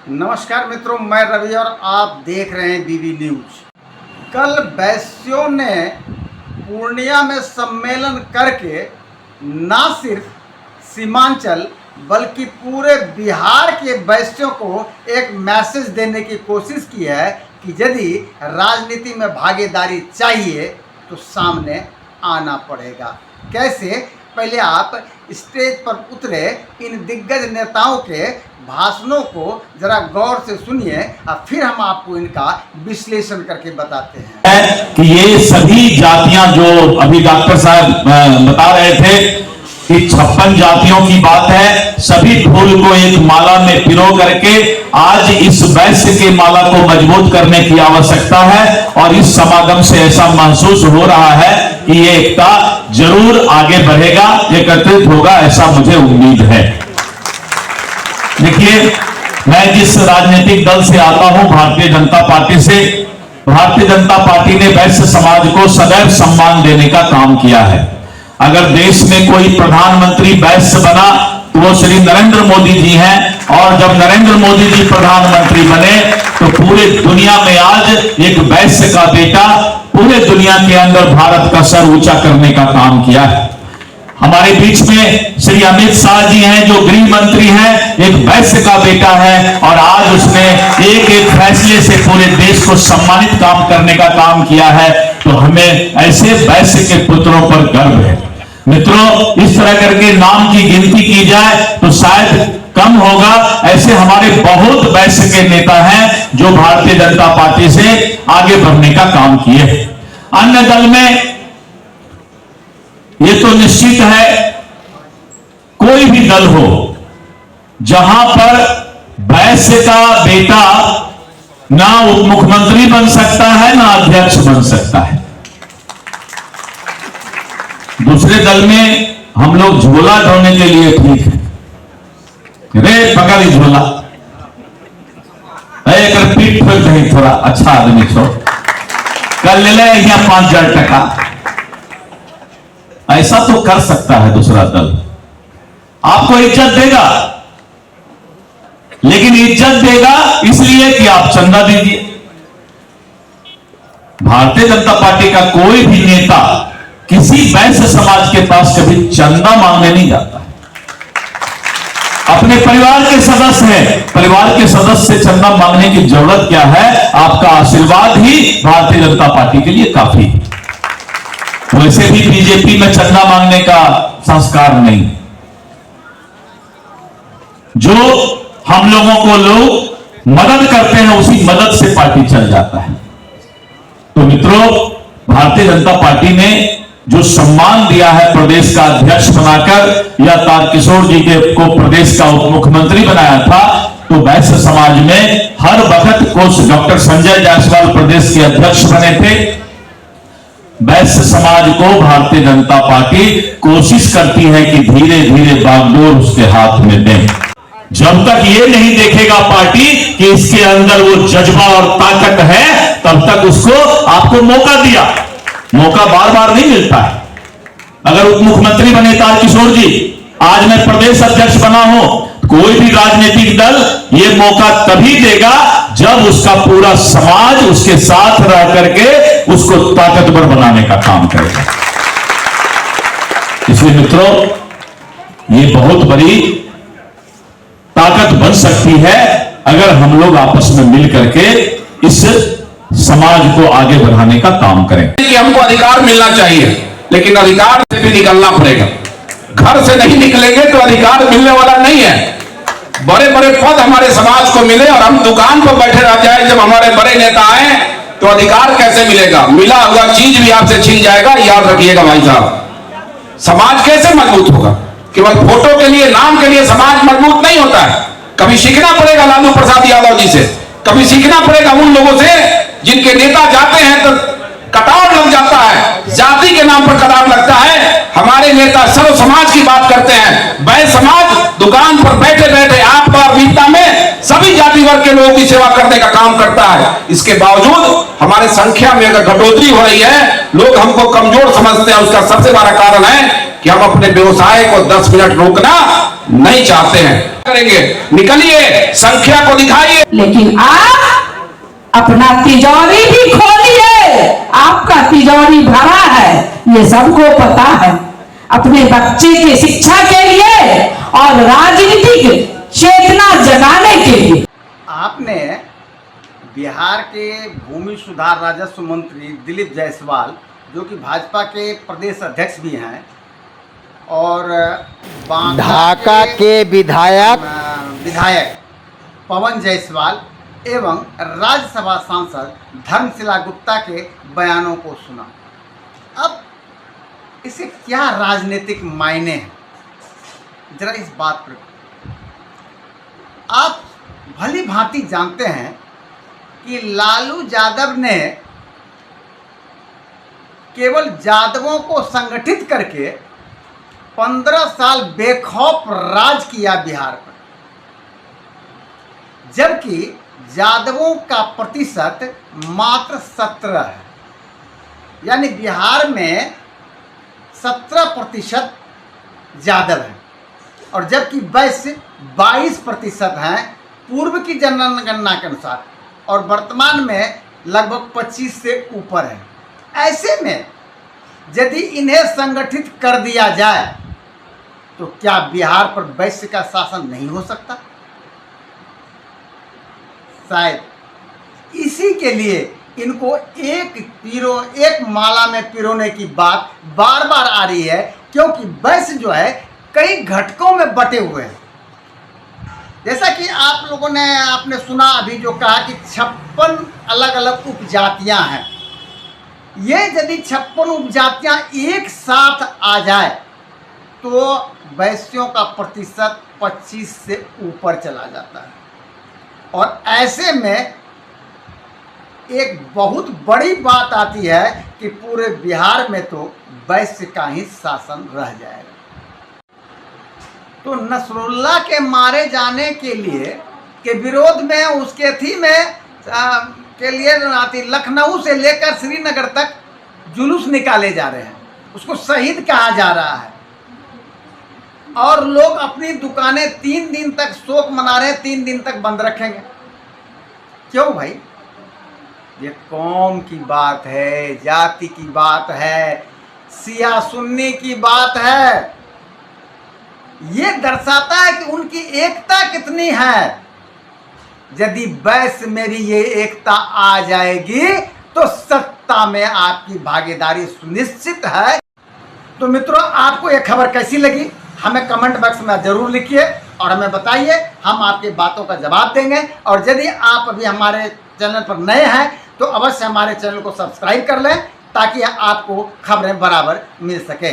नमस्कार मित्रों, मैं रवि और आप देख रहे हैं बीबी न्यूज। कल वैश्यों ने पूर्णिया में सम्मेलन करके ना सिर्फ सीमांचल बल्कि पूरे बिहार के वैश्यों को एक मैसेज देने की कोशिश की है कि यदि राजनीति में भागीदारी चाहिए तो सामने आना पड़ेगा। कैसे? पहले आप स्टेज पर उतरे इन दिग्गज नेताओं के भाषणों को जरा गौर से सुनिए और फिर हम आपको इनका विश्लेषण करके बताते हैं कि ये सभी जातियां जो अभी डॉक्टर साहब बता रहे थे कि 56 जातियों की बात है, सभी फूल को एक माला में पिरो करके आज इस वैश्य के माला को मजबूत करने की आवश्यकता है। और इस समागम से ऐसा महसूस हो रहा है कि ये एकता जरूर आगे बढ़ेगा, एकत्रित होगा, ऐसा मुझे उम्मीद है। देखिए, मैं जिस राजनीतिक दल से आता हूं, भारतीय जनता पार्टी से, भारतीय जनता पार्टी ने वैश्य समाज को सदैव सम्मान देने का काम किया है। अगर देश में कोई प्रधानमंत्री वैश्य बना तो वो श्री नरेंद्र मोदी जी हैं, और जब नरेंद्र मोदी जी प्रधानमंत्री बने तो पूरे दुनिया में आज एक वैश्य का बेटा पूरे दुनिया के अंदर भारत का सर ऊंचा करने का काम किया है। हमारे बीच में श्री अमित शाह जी हैं जो गृह मंत्री हैं, एक वैश्य का बेटा है, और आज उसने एक एक फैसले से पूरे देश को सम्मानित काम करने का काम किया है। तो हमें ऐसे वैश्य के पुत्रों पर गर्व है। मित्रों, इस तरह करके नाम की गिनती की जाए तो शायद कम होगा। ऐसे हमारे बहुत वैश्य के नेता हैं जो भारतीय जनता पार्टी से आगे बढ़ने का काम किए। अन्य दल में ये तो निश्चित है, कोई भी दल हो जहां पर वैश्य का बेटा ना उप मुख्यमंत्री बन सकता है ना अध्यक्ष बन सकता है। दूसरे दल में हम लोग झोला ढोने के लिए ठीक है, रे पकड़ झोला, एक पीठ पर नहीं, थोड़ा अच्छा आदमी छो कर ले ले यहाँ 5,000 टका, ऐसा तो कर सकता है दूसरा दल, आपको इज्जत देगा, लेकिन इज्जत देगा इसलिए कि आप चंदा दीजिए। भारतीय जनता पार्टी का कोई भी नेता किसी वैश्य समाज के पास कभी चंदा मांगने नहीं जाता। अपने परिवार के सदस्य हैं, परिवार के सदस्य से चंदा मांगने की जरूरत क्या है? आपका आशीर्वाद ही भारतीय जनता पार्टी के लिए काफी है। वैसे भी बीजेपी में चंदा मांगने का संस्कार नहीं। जो हम लोगों को लोग मदद करते हैं उसी मदद से पार्टी चल जाता है। तो मित्रों, भारतीय जनता पार्टी ने जो सम्मान दिया है प्रदेश का अध्यक्ष बनाकर या तारकिशोर जी को प्रदेश का उप मुख्यमंत्री बनाया था, तो वैश्य समाज में हर वक्त को डॉक्टर संजय जायसवाल प्रदेश के अध्यक्ष बने थे। वैश्य समाज को भारतीय जनता पार्टी कोशिश करती है कि धीरे धीरे बागडोर उसके हाथ में दें। जब तक ये नहीं देखेगा पार्टी कि इसके अंदर वो जज्बा और ताकत है, तब तक उसको आपको मौका दिया। मौका बार बार नहीं मिलता है। अगर उप मुख्यमंत्री बने तारकिशोर जी, आज मैं प्रदेश अध्यक्ष बना हूं, कोई भी राजनीतिक दल ये मौका तभी देगा जब उसका पूरा समाज उसके साथ रह करके उसको ताकतवर बनाने का काम करेगा। इसलिए मित्रों, ये बहुत बड़ी ताकत बन सकती है अगर हम लोग आपस में मिल करके इस समाज को आगे बढ़ाने का काम करें। कि हमको अधिकार मिलना चाहिए, लेकिन अधिकार से भी निकलना पड़ेगा। घर से नहीं निकलेंगे तो अधिकार मिलने वाला नहीं है। बड़े बड़े पद हमारे समाज को मिले और हम दुकान पर बैठे रह जाए जब हमारे बड़े नेता आए तो अधिकार कैसे मिलेगा? मिला हुआ चीज भी आपसे छीन जाएगा, याद रखिएगा भाई साहब। समाज कैसे मजबूत होगा? केवल फोटो के लिए, नाम के लिए समाज मजबूत नहीं होता है। कभी सीखना पड़ेगा लालू प्रसाद यादव जी से, कभी सीखना पड़ेगा उन लोगों से जिनके नेता जाते हैं तो कटाव लग जाता है, जाति के नाम पर कटाव लगता है। हमारे नेता सर्व समाज की बात करते हैं। वह समाज दुकान पर बैठे बैठे आपका वीरता में सभी जाति वर्ग के लोगों की सेवा करने का काम करता है। इसके बावजूद हमारे संख्या में अगर घटोतरी हो रही है, लोग हमको कमजोर समझते हैं, उसका सबसे बड़ा कारण है कि हम अपने व्यवसाय को 10 मिनट रोकना नहीं चाहते हैं। करेंगे, निकलिए, संख्या को दिखाइए। लेकिन आप अपना तिजोरी भी खोलिए, आपका तिजोरी भरा है, ये सबको पता है। अपने बच्चे की शिक्षा के लिए और राजनीतिक चेतना जगाने के लिए आपने बिहार के भूमि सुधार राजस्व मंत्री दिलीप जायसवाल, जो कि भाजपा के प्रदेश अध्यक्ष भी हैं, और ढाका के विधायक पवन जायसवाल एवं राज्यसभा सांसद धर्मशिला गुप्ता के बयानों को सुना। अब इसे क्या राजनीतिक मायने हैं, जरा इस बात पर आप भली भांति जानते हैं कि लालू यादव ने केवल यादवों को संगठित करके 15 साल बेखौफ राज किया बिहार पर, जबकि यादवों का प्रतिशत मात्र 17 है। यानी बिहार में 17% यादव हैं, और जबकि वैश्य 22% हैं पूर्व की जनगणना के अनुसार, और वर्तमान में लगभग 25 से ऊपर है। ऐसे में यदि इन्हें संगठित कर दिया जाए तो क्या बिहार पर वैश्य का शासन नहीं हो सकता? शायद इसी के लिए इनको एक माला में पिरोने की बात बार बार आ रही है, क्योंकि वैश्य जो है कई घटकों में बटे हुए हैं। जैसा कि आप लोगों ने आपने सुना अभी जो कहा कि 56 अलग अलग उपजातियां हैं। ये यदि 56 उपजातियां एक साथ आ जाए तो वैश्यों का प्रतिशत 25 से ऊपर चला जाता है, और ऐसे में एक बहुत बड़ी बात आती है कि पूरे बिहार में तो वैश्य का ही शासन रह जाएगा। तो नसरुल्लाह के मारे जाने के लिए के विरोध में उसके थी में के लिए लखनऊ से लेकर श्रीनगर तक जुलूस निकाले जा रहे हैं, उसको शहीद कहा जा रहा है, और लोग अपनी दुकानें 3 दिन तक शोक मना रहे हैं, 3 दिन तक बंद रखेंगे। क्यों भाई? ये कौम की बात है, जाति की बात है, सिया सुन्नी की बात है। ये दर्शाता है कि उनकी एकता कितनी है। यदि वैश्य मेरी ये एकता आ जाएगी तो सत्ता में आपकी भागीदारी सुनिश्चित है। तो मित्रों, आपको ये खबर कैसी लगी हमें कमेंट बॉक्स में जरूर लिखिए और हमें बताइए, हम आपकी बातों का जवाब देंगे। और यदि आप अभी हमारे चैनल पर नए हैं तो अवश्य हमारे चैनल को सब्सक्राइब कर लें, ताकि आपको खबरें बराबर मिल सके।